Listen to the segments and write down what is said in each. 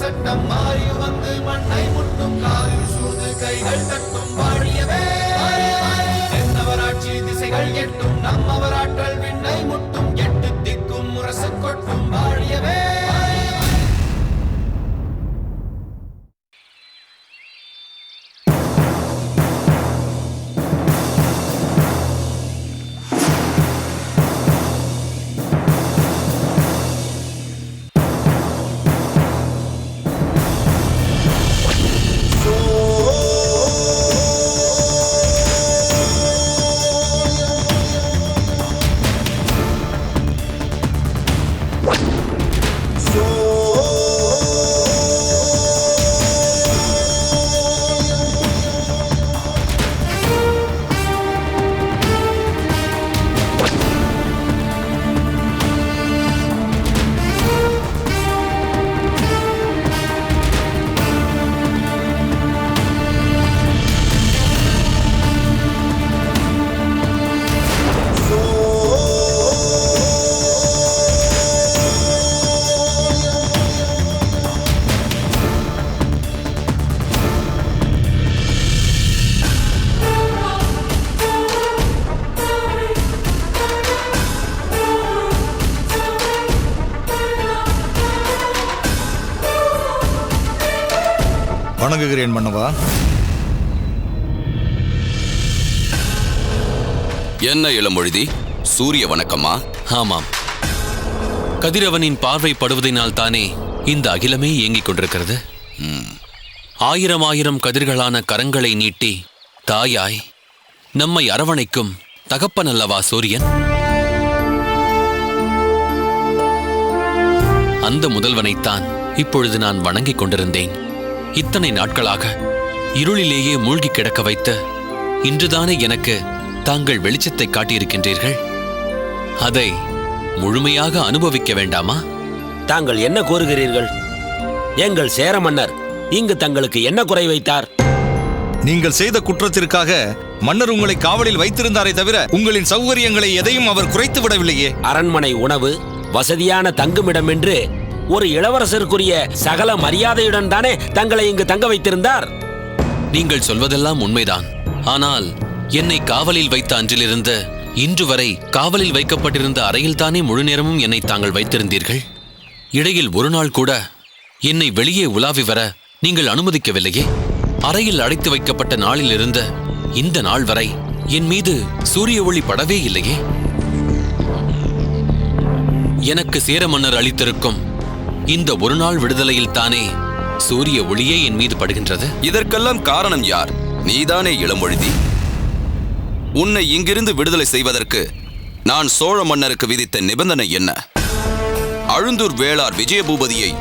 சட்டம் மாறி வந்து மண்ணை முட்டும் காலில் சூழ்ந்து கைகள் தட்டும் வாழியவே. தென்னவராட்சி திசைகள் எட்டும் நம்மவராற்றல் விண்ணை முட்டும் எட்டு திக்கும் முரசு கொட்டும் வாழியவே. வணங்குகிறேன் மன்னவா. என்ன இளமொழிதி, சூரிய வணக்கமா? ஆமாம், கதிரவனின் பார்வை படுவதனால் தானே இந்த அகிலமே இயங்கிக் கொண்டிருக்கிறது. ஆயிரம் ஆயிரம் கதிர்களான கரங்களை நீட்டி தாயாய் நம்மை அரவணைக்கும் தகப்பன் அல்லவா சூரியன்? அந்த முதல்வனைத்தான் இப்பொழுது நான் வணங்கிக் கொண்டிருந்தேன். இத்தனை நாட்களாக இருளிலேயே மூழ்கி கிடக்க வைத்து இன்றுதானே எனக்கு தாங்கள் வெளிச்சத்தை காட்டியிருக்கின்றீர்கள். அதை முழுமையாக அனுபவிக்க வேண்டாமா? தாங்கள் என்ன கோருகிறீர்கள்? எங்கள் சேர மன்னர் இங்கு தங்களுக்கு என்ன குறை வைத்தார்? நீங்கள் செய்த குற்றத்திற்காக மன்னர் உங்களை காவலில் வைத்திருந்தாரே தவிர உங்களின் சௌகரியங்களை எதையும் அவர் குறைத்து விடவில்லையே. அரண்மனை உணவு, வசதியான தங்குமிடம் என்று ஒரு இளவரசருக்குரிய சகல மரியாதையுடன் தானே தங்களை இங்கு தங்க வைத்திருந்தார். நீங்கள் சொல்வதெல்லாம் உண்மைதான். ஆனால் என்னை காவலில் வைத்த அன்றிலிருந்து இன்று வரை காவலில் வைக்கப்பட்டிருந்த அறையில்தானே முழு நேரமும் என்னை தாங்கள் வைத்திருந்தீர்கள். இடையில் ஒரு நாள் கூட என்னை வெளியே உலாவி வர நீங்கள் அனுமதிக்கவில்லையே. அறையில் அடைத்து வைக்கப்பட்ட நாளிலிருந்து இந்த நாள் வரை என் மீது சூரிய ஒளி படவே இல்லையே. எனக்கு சேர மன்னர் அளித்திருக்கும் இந்த ஒரு நாள் விடுதலையில் தானே சூரிய ஒளியே என் மீது படுகின்றது. இதற்கெல்லாம் காரணம் யார்? நீதானே இளமொழிதி. உன்னை இங்கிருந்து விடுதலை செய்வதற்கு நான் சோழ மன்னருக்கு விதித்த நிபந்தனை என்ன? அழுந்தூர் வேளார் விஜயபூபதியை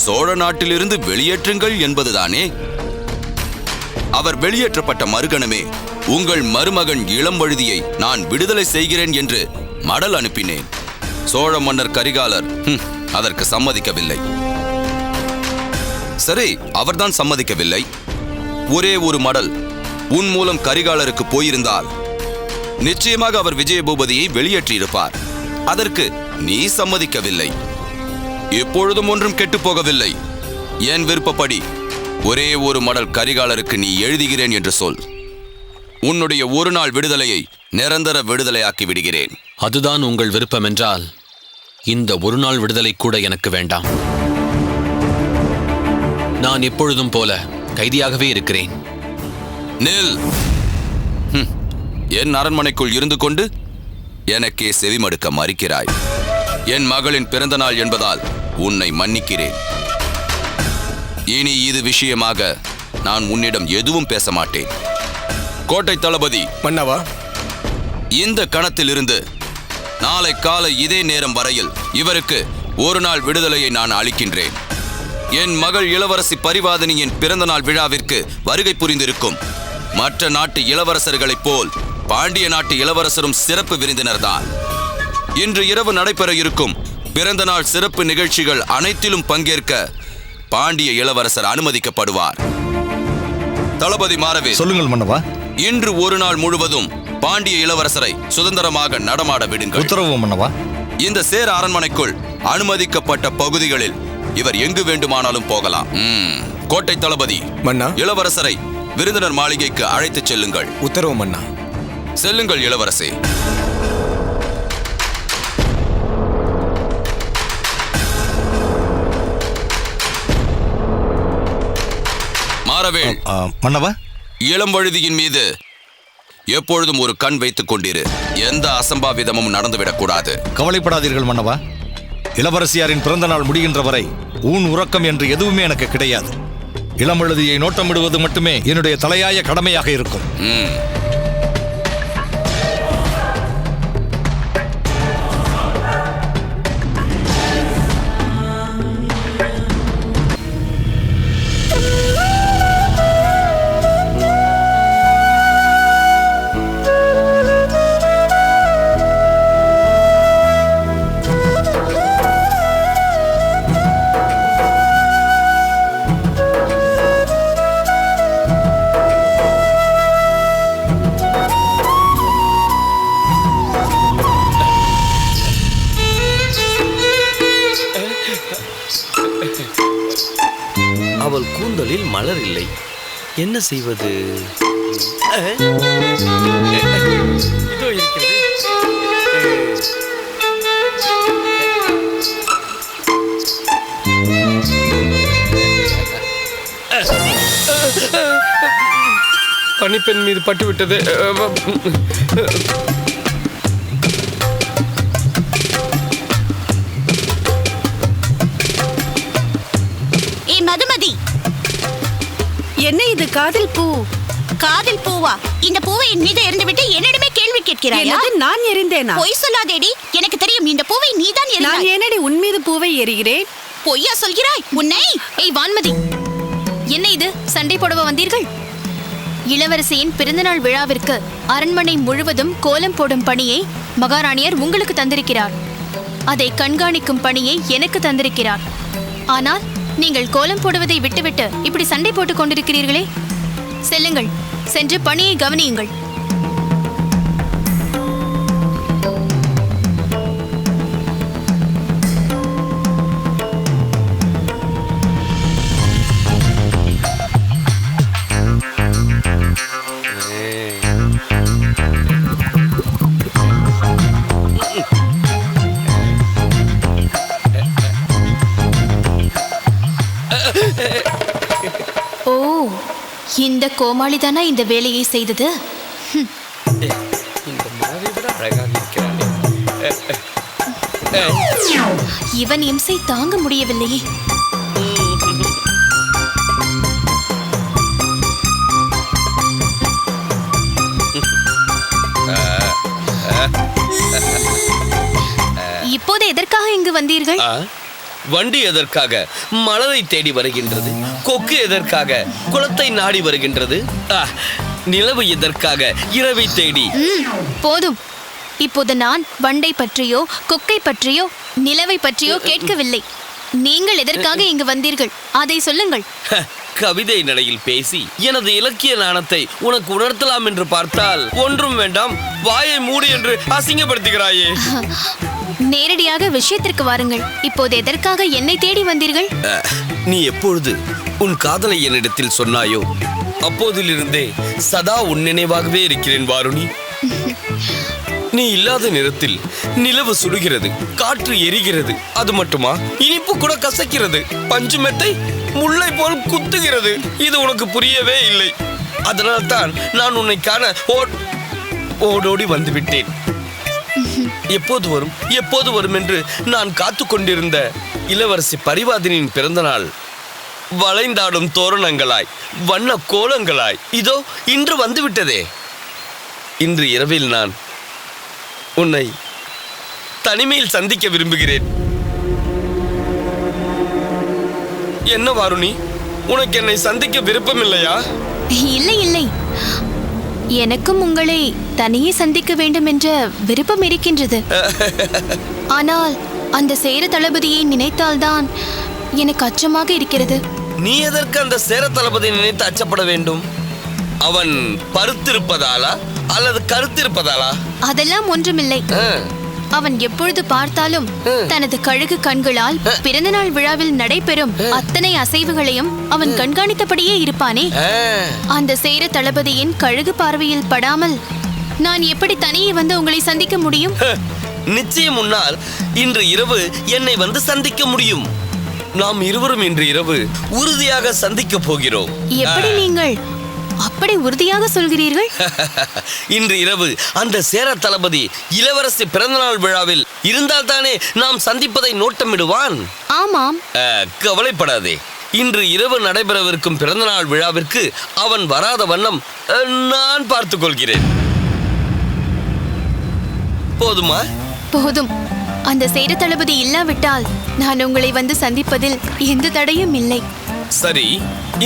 சோழ நாட்டிலிருந்து வெளியேற்றுங்கள் என்பதுதானே. அவர் வெளியேற்றப்பட்ட மறுகணமே உங்கள் மருமகன் இளமொழிதியை நான் விடுதலை செய்கிறேன் என்று மடல் அனுப்பினேன். சோழ மன்னர் கரிகாலர் அதற்கு சம்மதிக்கவில்லை. சரி, அவர்தான் சம்மதிக்கவில்லை. ஒரே ஒரு மடல் உன் மூலம் கரிகாலருக்கு போயிருந்தால் நிச்சயமாக அவர் விஜயபூபதியை வெளியேற்றியிருப்பார். அதற்கு நீ சம்மதிக்கவில்லை. எப்பொழுதும் ஒன்றும் கெட்டுப்போகவில்லை. என் விருப்பப்படி ஒரே ஒரு மடல் கரிகாலருக்கு நீ எழுதுகிறேன் என்று சொல். உன்னுடைய ஒரு நாள் விடுதலையை நிரந்தர விடுதலையாக்கி விடுகிறேன். அதுதான் உங்கள் விருப்பம் என்றால் இந்த ஒரு நாள் விடுதலை கூட எனக்கு வேண்டாம். நான் எப்பொழுதும் போல கைதியாகவே இருக்கிறேன். நில். என் அரண்மனைக்குள் இருந்து கொண்டு எனக்கே செவிமடுக்க மறுக்கிறாய். என் மகளின் பிறந்த நாள் என்பதால் உன்னை மன்னிக்கிறேன். இனி இது விஷயமாக நான் உன்னிடம் எதுவும் பேச மாட்டேன். கோட்டை தளபதி மன்னவா, இந்த கணத்திலிருந்து நாளை காலை இதே நேரம் வரையில் இவருக்கு ஒரு நாள் விடுதலையை நான் அளிக்கின்றேன். என் மகள் இளவரசி பரிவாதினியின் பிறந்த நாள் விழாவிற்கு வருகை புரிந்திருக்கும் மற்ற நாட்டு இளவரசர்களைப் போல் பாண்டிய நாட்டு இளவரசரும் சிறப்பு விருந்தினர்தான். இன்று இரவு நடைபெற இருக்கும் பிறந்த நாள் சிறப்பு நிகழ்ச்சிகள் அனைத்திலும் பங்கேற்க பாண்டிய இளவரசர் அனுமதிக்கப்படுவார். தளபதி மாறவே, சொல்லுங்கள் மன்னவா. இன்று ஒரு நாள் முழுவதும் பாண்டிய இளவரசரை சுதந்திரமாக நடமாட விடுங்கள். உத்தரவு மன்னவா. இந்த சேர அரண்மனைக்குள் அனுமதிக்கப்பட்ட பகுதிகளில் இவர் எங்கு வேண்டுமானாலும் போகலாம். கோட்டை தளபதி மன்னா. இளவரசரை விருந்தினர் மாளிகைக்கு அழைத்துச் செல்லுங்கள். உத்தரவு மன்னா. செல்லுங்கள் இளவரசே. மாறவேள், மன்னவா, இளம் வழுதியின் மீது எப்பொழுதும் ஒரு கண் வைத்துக் கொண்டிரு. எந்த அசம்பாவிதமும் நடந்துவிடக்கூடாது. கவலைப்படாதீர்கள் மன்னவா. இளவரசியாரின் பிறந்த நாள் முடிகின்ற வரை ஊன் உறக்கம் என்று எதுவுமே எனக்கு கிடையாது. இளமழுதியை நோட்டமிடுவது மட்டுமே என்னுடைய தலையாய கடமையாக இருக்கும். அவள் கூந்தலில் மலர் இல்லை. என்ன செய்வது? இதோ இருக்கிறது. பணிப்பெண் மீது பட்டுவிட்டது. மதுமதி, என்ன இது? காதல் பூ? காதல் பூவா? இந்த பூவை என் மீது எறிந்துவிட்டு என்னிடமே கேள்வி கேட்கிறாயா? நான் எறிந்தேனா? பொய் சொல்லாதேடி, எனக்கு தெரியும் இந்த பூவை நீதான் எறிந்தாய். நான் ஏனடி உன் மீது பூவை எறிகிறேன்? பொய்யா சொல்கிறாய் உன்னை? ஏய் வான்மதி, என்ன இது? சண்டை போடவா வந்தீர்கள்? இளவரசியின் பிறந்தநாள் விழாவிற்கு அரண்மனை முழுவதும் கோலம் போடும் பணியை மகாராணியர் உங்களுக்கு தந்திருக்கிறார். அதை கண்காணிக்கும் பணியை எனக்கு தந்திருக்கிறார். ஆனால் நீங்கள் கோலம் போடுவதை விட்டுவிட்டு இப்படி சண்டை போட்டுக் கொண்டிருக்கிறீர்களே. செல்லுங்கள், சென்று பணியை கவனியுங்கள். ஓ, இந்த கோமாளிதானா இந்த வேலையை செய்தது? இவன் இம்சை தாங்க முடியவில்லையே. இப்போது எதற்காக இங்கு வந்தீர்கள்? வண்டி எதற்காக மலரை தேடி வருகின்றது? கொக்கு எதற்காக குளத்தை நாடி வருகின்றது? நிலவு எதற்காக இரவை தேடி? போதும். இப்போது நான் வண்டை பற்றியோ கொக்கை பற்றியோ நிலவை பற்றியோ கேட்கவில்லை. நீங்கள் எதற்காக இங்கு வந்தீர்கள் அதை சொல்லுங்கள். கவிதை நடையில் பேசி எனது இலக்கிய நாணத்தை உனக்கு உணர்த்தலாம் என்று பார்த்தால் ஒன்றும் வேண்டாம், வாயை மூடு என்று அசிங்கப்படுத்துகிறாயே. நேரடியாக விஷயத்திற்கு வாருங்கள். இப்போது எதற்காக என்னை தேடி வந்தீர்கள்? நீ எப்பொழுது உன் காதலை என்னிடத்தில் சொன்னாயோ அப்போதிலிருந்தே சதா உன் நினைவாகவே இருக்கிறேன் வாருணி. நீ இல்லாத நேரத்தில் நிலவு சுடுகிறது, காற்று எரிகிறது. அது மட்டுமா, இனிப்பு கூட கசக்கிறது, பஞ்சு மெத்தை முல்லை போல் குத்துகிறது. இது உனக்கு புரியவே இல்லை. அதனால்தான் நான் உன்னை காண ஓடோடி வந்துவிட்டேன். எப்போது வரும் என்று நான் காத்து கொண்டிருந்த இளவரசி பரிவாதினியின் பிறந்த நாள் வளைந்தாடும் தோரணங்களாய் வண்ண கோலங்களாய் இதோ இன்று வந்துவிட்டதே. இன்று இரவில் நான் உன்னை தனிமையில் சந்திக்க விரும்புகிறேன். என்ன வாருணி, உனக்கு என்னை சந்திக்க விருப்பம் இல்லையா? இல்லை இல்லை, எனக்கும் உங்களை தனியே சந்திக்க வேண்டும் என்ற விருப்பம் இருக்கின்றது. ஆனால் அந்த சேர தளபதியை நினைத்தால்தான் எனக்கு அச்சமாக இருக்கிறது. நீ எதற்கு அந்த சேர தளபதியை நினைத்து அச்சப்பட வேண்டும்? அவன் பருத்திருப்பதாலா அல்லது கருத்திருப்பதாலா? அதெல்லாம் ஒன்றுமில்லை. அவன் எப்பொழுது பார்த்தாலும் தனது கழுகு கண்களால் பிறந்தநாள் விழாவில் நடைபெறும் அத்தனை அசைவுகளையும் அவன் கண்காணித்தபடியே இருப்பானே. அந்த சேர தளபதியின் கழுகு பார்வையில் படாமல் நான் எப்படி தனியே வந்து உங்களை சந்திக்க முடியும்? நிச்சயம் முன்னால் இன்று இரவு என்னை வந்து சந்திக்க முடியும். நாம் இருவரும் இன்று இரவு உறுதியாக சந்திக்க போகிறோம். எப்படி நீங்கள் அப்படி உறுதியாக சொல்கிறீர்கள்? இன்று இரவு அந்த சேர தளபதி இளவரசி பிறந்தநாள் விழாவில் இருந்தால் தானே நாம் சந்திப்பதை நோட்டமிடுவான். ஆமாம். கவலைப்படாதே, இன்று இரவு நடைபெறவிருக்கும் பிறந்தநாள் விழாவிற்கு அவன் வராத வண்ணம் நான் பார்த்துக் கொள்கிறேன். போதுமா? போதும். அந்த சேர தளபதி இல்லாவிட்டால் நான் உங்களை வந்து சந்திப்பதில் எந்த தடையும் இல்லை. சரி,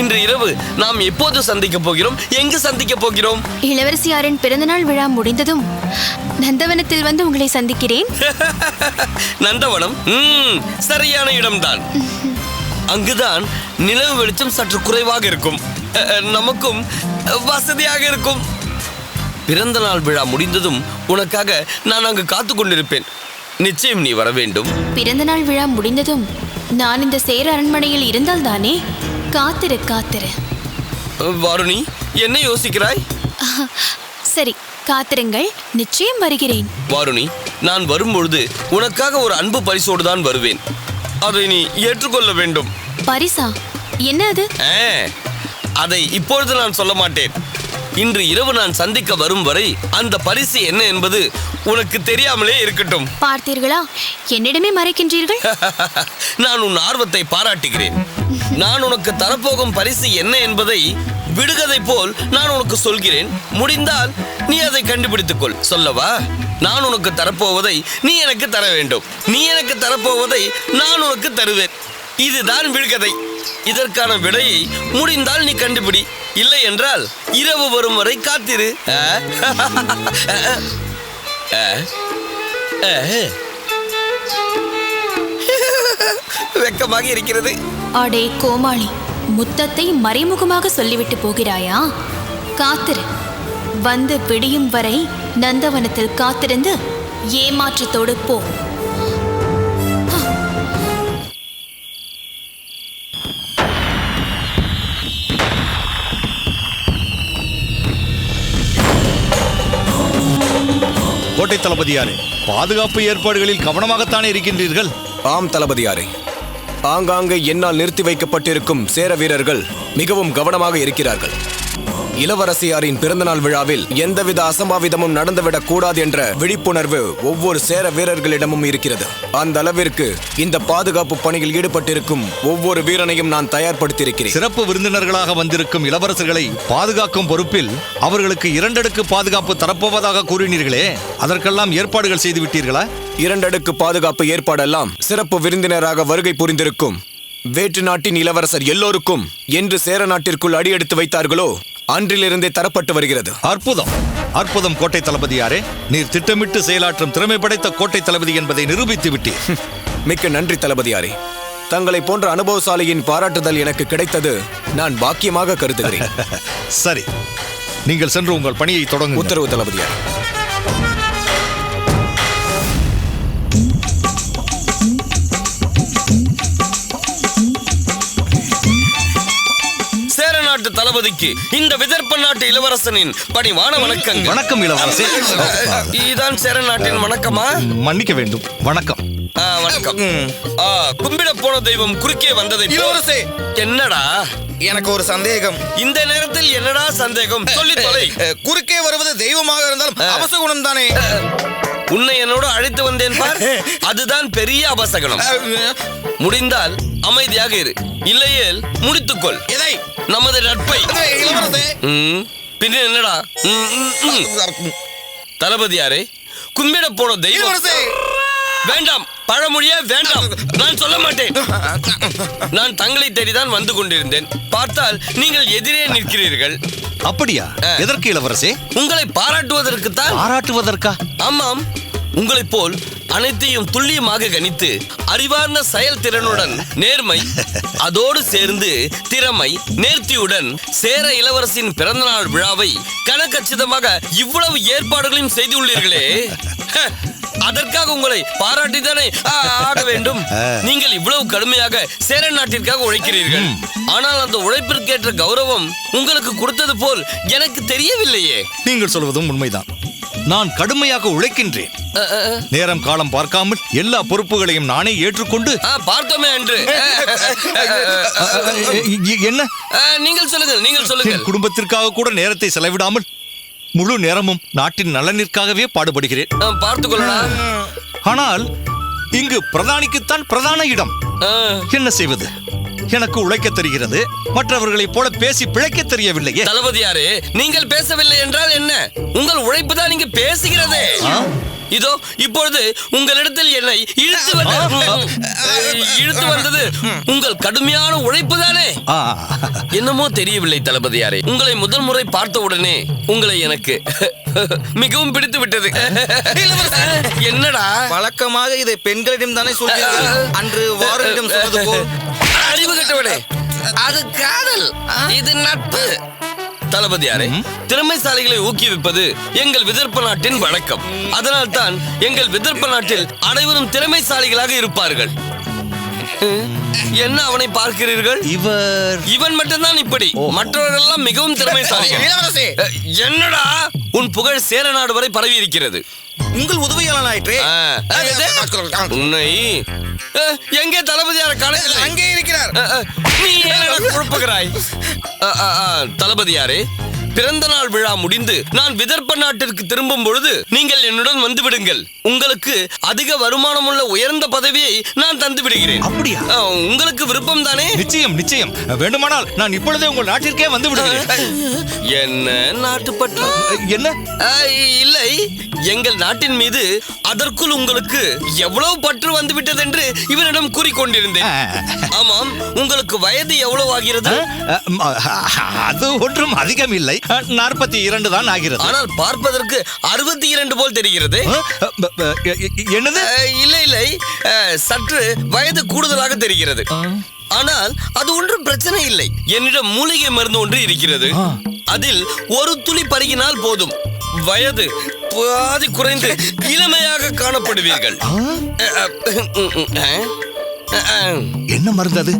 இன்று இரவு நாம் எப்போது சந்திக்க போகிறோம்? எங்கு சந்திக்க போகிறோம்? இளவரசியாரின் பிறந்தநாள் விழா முடிந்ததும் நந்தவனத்தில் வந்து உங்களை சந்திக்கிறேன். நந்தவனம் சரியான இடம்தான். அங்குதான் நிலவு வெளிச்சம் சற்று குறைவாக இருக்கும், நமக்கும் வசதியாக இருக்கும். பிறந்த நாள் விழா முடிந்ததும் உனக்காக நான் அங்கு காத்து கொண்டிருப்பேன். நிச்சயம் நீ வர வேண்டும். பிறந்தநாள் விழா முடிந்ததும் நான் இந்த சேர அரண்மனையில் இருந்தால் தானே? காத்திரு காத்திரு. வாருணி, என்ன யோசிக்கிறாய்? சரி, காத்திருங்கள், நிச்சயம் வருகிறேன். வாருணி, நான் வரும்பொழுது உனக்காக ஒரு அன்பு பரிசோடு தான் வருவேன். அதை நீ ஏற்றுக்கொள்ள வேண்டும். பரிசா? என்ன அது? அதை இப்பொழுது நான் சொல்ல மாட்டேன். இன்று இரவு நான் சந்திக்க வரும் வரை அந்த பரிசு என்ன என்பது உனக்கு தெரியாமலே இருக்கட்டும். பார்த்தீர்களா, என்னிடமே மறைக்கின்றீர்கள். நான் உன் ஆர்வத்தை பாராட்டுகிறேன். நான் உனக்கு தரப்போகும் பரிசு என்ன என்பதை விடுகதை போல் நான் உனக்கு சொல்கிறேன். முடிந்தால் நீ அதை கண்டுபிடித்துக் கொள். சொல்லவா? நான் உனக்கு தரப்போவதை நீ எனக்கு தர வேண்டும். நீ எனக்கு தரப்போவதை நான் உனக்கு தருவேன். இதுதான் விடுகதை. இதற்கான விடையை முடிந்தால் நீ கண்டுபிடி, இல்லை என்றால் இரவு வரும் வரை காத்திரு. வெக்கமாக இருக்கிறது. அடே கோமாளி, முத்தத்தை மறைமுகமாக சொல்லிவிட்டு போகிறாயா? காத்திரு, வந்து விடியும் வரை நந்தவனத்தில் காத்திருந்து ஏமாற்றத்தோடு போ. கோட்டை தளபதியாரே, பாதுகாப்பு ஏற்பாடுகளில் கவனமாகத்தானே இருக்கின்றீர்கள்? ஆம் தளபதியாரே, ஆங்காங்கே என்னால் நிறுத்தி வைக்கப்பட்டிருக்கும் சேர வீரர்கள் மிகவும் கவனமாக இருக்கிறார்கள். இளவரசியாரின் பிறந்தநாள் விழாவில் எந்தவித அசம்பாவிதமும் நடந்துவிடக் கூடாது என்ற விழிப்புணர்வு ஒவ்வொரு சேர வீரர்களிடமும் இருக்கிறது. அந்த அளவிற்கு இந்த பாதுகாப்பு பணியில் ஈடுபட்டிருக்கும் ஒவ்வொரு வீரனையும் நான் தயார்படுத்தியிருக்கிறேன். சிறப்பு விருந்தினர்களாக வந்திருக்கும் இளவரசர்களை பாதுகாக்கும் பொறுப்பில் அவர்களுக்கு 2 அடுக்கு பாதுகாப்பு தரப்போவதாக கூறினீர்களே, அதற்கெல்லாம் ஏற்பாடுகள் செய்து விட்டீர்களா? 2 அடுக்கு பாதுகாப்பு ஏற்பாடெல்லாம் சிறப்பு விருந்தினராக வருகை புரிந்திருக்கும் வேற்று நாட்டின் இளவரசர் எல்லோருக்கும் என்று சேர நாட்டிற்குள் அடியெடுத்து வைத்தார்களோ அன்றிலிருந்தே தரப்பட்டு வருகிறது. அற்புதம், அற்புதம் கோட்டை தளபதியாரே. நீர் திட்டமிட்டு செயலாற்றும் திறமை படைத்த கோட்டை தளபதி என்பதை நிரூபித்து விட்டீர். மிக்க நன்றி தளபதியாரே. தங்களை போன்ற அனுபவசாலியின் பாராட்டுதல் எனக்கு கிடைத்தது நான் பாக்கியமாக கருதுகிறேன். சரி, நீங்கள் சென்று உங்கள் பணியை தொடங்க. உத்தரவு தளபதியாரே. தளபதிக்கு இந்த விதர்ப்ப நாட்டு இளவரசனின் பணிவான வணக்கங்கள். வணக்கம் இளவரசே. இதுதான் சேர நாட்டின் வணக்கமா? மன்னிக்க வேண்டும், வணக்கம். வணக்கம். கும்பிட போன தெய்வம் குறுக்கே வந்ததை இளவரசே. என்னடா? எனக்கு ஒரு சந்தேகம். இந்த நேரத்தில் என்னடா சந்தேகம்? சொல்லி தொலை. குறுக்கே வருவது தெய்வமாக இருந்தாலும் அபசகுணம் தானே. உன்னை என்னோட அழைத்து வந்தேன் பார், அதுதான் பெரிய அபசகுணம். முடிந்தால் அமைதியாக இரு, இல்லையேல் முடித்துக்கொள் இதை நமது நட்பை. பின்ன என்னடா? தளபதியாரே, கும்பிட போன தெய்வம். வேண்டாம், பழமொழியே வேண்டாம், நான் சொல்ல மாட்டேன். நான் தங்களை தேடிதான் வந்து கொண்டிருந்தேன். பார்த்தால் நீங்கள் எதிரே நிற்கிறீர்கள். அப்படியா? எதற்கு இளவரசே? உங்களை பாராட்டுவதற்கு தான். பாராட்டுவதற்கா? ஆமாம், உங்களைப் போல் அனைத்தையும் துல்லியமாக கணித்து அறிவார்ந்த செயல்திறனுடன் நேர்மை, அதோடு சேர்ந்து திறமை, நேர்த்தியுடன் சேர இளவரசின் பிறந்தநாள் விழாவை கனகச்சிதமாக இவ்வளவு ஏற்பாடுகளையும் செய்துள்ளீர்களே, அதற்காக உங்களை பாராட்டித்தானே ஆக வேண்டும். நீங்கள் இவ்வளவு கடுமையாக சேர நாட்டிற்காக உழைக்கிறீர்கள். ஆனால் அந்த உழைப்பிற்கேற்ற கௌரவம் உங்களுக்கு கொடுத்தது போல் எனக்கு தெரியவில்லையே. நீங்கள் சொல்வதும் உண்மைதான். நான் கடுமையாக உழைக்கின்றேன். நேரம் காலம் பார்க்காமல் எல்லா பொறுப்புகளையும் நானே ஏற்றுக்கொண்டு பார்த்தோமே என்று. என்ன? நீங்கள் சொல்லுங்கள். குடும்பத்திற்காக கூட நேரத்தை செலவிடாமல் முழு நேரமும் நாட்டின் நலனிற்காகவே பாடுபடுகிறேன். பார்த்துக் கொள்ளலாம். ஆனால் இங்கு பிரதானிக்குத்தான் பிரதான இடம். என்ன செய்வது? எனக்கு உழைக்க தெரிகிறது, மற்றவர்களைப் போல பேசி பிழைக்க தெரியவில்லையே. தளபதியாரே, நீங்கள் பேசவில்லை என்றால் என்ன? உங்கள் உழைப்பு தான் இங்கு பேசுகிறதே. இதோ இப்பொழுது உங்களிடத்தில் என்னை இழுத்து வந்தது உங்கள் கடுமையான உழைப்பு தானே? என்னமோ தெரியவில்லை தளபதியாரே. உங்களை முதல் முறை பார்த்த உடனே உங்களை எனக்கு மிகவும் பிடித்து விட்டது. என்னடா? வழக்கமாக இதை பெண்களிடம் தானே சொல்கிறீர்கள், அன்று வாரனிடம் சொன்னது போல். அறிவு கட்டவில்லை. அது காதல், இது நட்பு. தளபதியாரே, திறமைசாலிகளை ஊக்குவிப்பது எங்கள் விதர்ப்ப நாட்டின் வழக்கம். அதனால் தான் எங்கள் விதர்ப்ப நாட்டில் அனைவரும் திறமைசாலிகளாக இருப்பார்கள். என்ன அவனை பார்க்கிறீர்கள்? இவன் மட்டும்தான் இப்படி, மற்றவர்களெல்லாம் மிகவும் திறமைசாலிகள். என்னடா, உன் புகழ் சேர நாடு வரை பரவி இருக்கிறது. உங்கள் உதவியாளனாயிற்றே. உன்னை எங்கே தளபதியார் காலையில் அங்கே இருக்கிறார். நீ என்னடா குழப்புகிறாய்? தளபதியாரே, பிறந்த நாள் விழா முடிந்து நான் விதர்ப்ப நாட்டிற்கு திரும்பும் பொழுது நீங்கள் என்னுடன் வந்து விடுங்கள். உங்களுக்கு அதிக வருமானம் உள்ள உயர்ந்த பதவியை நான் தந்து விடுகிறேன். அப்படியா? உங்களுக்கு விருப்பம் தானே? நிச்சயம் நிச்சயம். வேண்டுமானால் நான் இப்பொழுதே உங்கள் நாட்டிற்கே வந்து விடுகிறேன். என்ன நாட்டுப்பற்று? என்ன? இல்லை, எங்கள் நாட்டின் மீது அதற்குள் உங்களுக்கு எவ்வளவு பற்று வந்து விட்டது என்று இவனிடம் கூறிக்கொண்டிருந்தேன். ஆமாம், உங்களுக்கு வயது எவ்வளவு ஆகிறது? அது ஒன்றும் அதிகம் இல்லை, 42 தான் ஆகிறது. ஆனால் பார்ப்பதற்கு 62 போல் தெரிகிறது. என்னது? இல்லை, சற்று வயது கூடுதலாக தெரிகிறது. ஆனால் அது ஒன்றும் பிரச்சனை இல்லை. என்னிடம் மூலிகை மருந்து ஒன்று இருக்கிறது. அதில் ஒரு துளி பருகினால் போதும், வயது பாதி குறைந்து இளமையாக காணப்படுவீர்கள். என்ன மருந்து அது?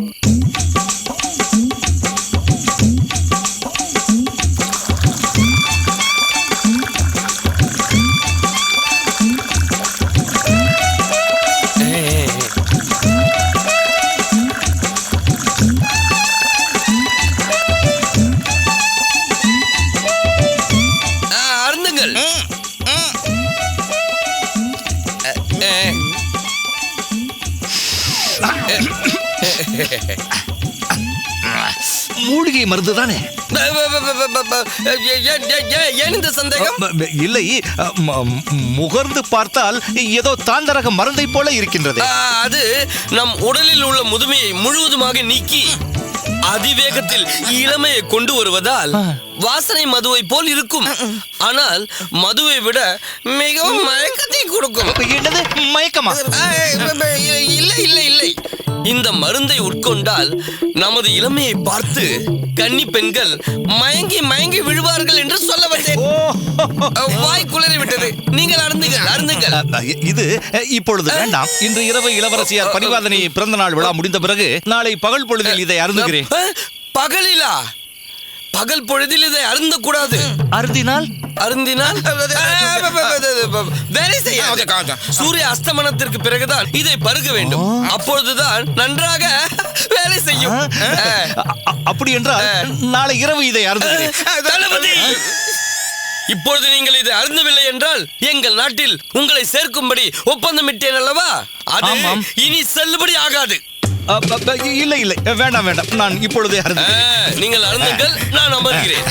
மூலிகை மருந்து தானே? ஏன் இந்த சந்தேகம்? இல்லை, முகர்ந்து பார்த்தால் ஏதோ தாந்தரக மருந்தை போல இருக்கின்றது. அது நம் உடலில் உள்ள முதுமையை முழுவதுமாக நீக்கி அதிவேகத்தில் இளமையை கொண்டு வருவதால் வாசனை மதுவை போல் இருக்கும். ஆனால் மதுவை விட மிகவும் மயக்கத்தை கொடுக்கும். என்னது மயக்கமா? இல்லை, இந்த மருந்தை உட்கொண்டால் நமது இளமையை பார்த்து கன்னி பெண்கள் மயங்கி மயங்கி விழுவார்கள் என்று சொல்ல வந்தேன். வாய் குளறி விட்டது. நீங்கள் அருந்துங்கள். இது இப்பொழுது வேண்டாம். இன்று இரவு இளவரசியார் பரிவாதனை பிறந்த நாள் விழா முடிந்த பிறகு நாளை பகல் பொழுதில் இதை அருந்துகிறேன். பகலிலா? பகல் பொழுதில் இதை அருந்த கூடாது. அருந்தினால் வேலை செய்ய சூரிய அஸ்தமனத்திற்கு பிறகுதான் இதை பருக வேண்டும். அப்பொழுதுதான் நன்றாக வேலை செய்யும். அப்படி என்றால் நாளை இரவு இதை அருந்துகிறேன். இப்பொழுது நீங்கள் இதை அருந்தவில்லை என்றால் எங்கள் நாட்டில் உங்களை சேர்க்கும்படி ஒப்பந்தமிட்டேன் அல்லவா? அது இனி செல்லுபடி ஆகாது. இல்லை, வேண்டாம். நான் இப்பொழுதே அருந்துகிறேன். நீங்கள் அருந்துங்கள், நான் அமர்கிறேன்.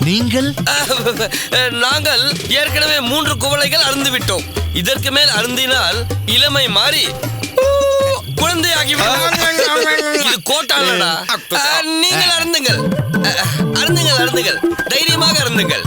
நீங்கள்? நாங்கள் ஏற்கனவே 3 குவளைகள் அருந்து விட்டோம். இதற்கு மேல் அருந்தினால் இளமை மாறி குழந்தையாகிவிடும். இது கோட்டாளடா. நீங்கள் அருந்துங்கள், தைரியமாக அருந்துங்கள்.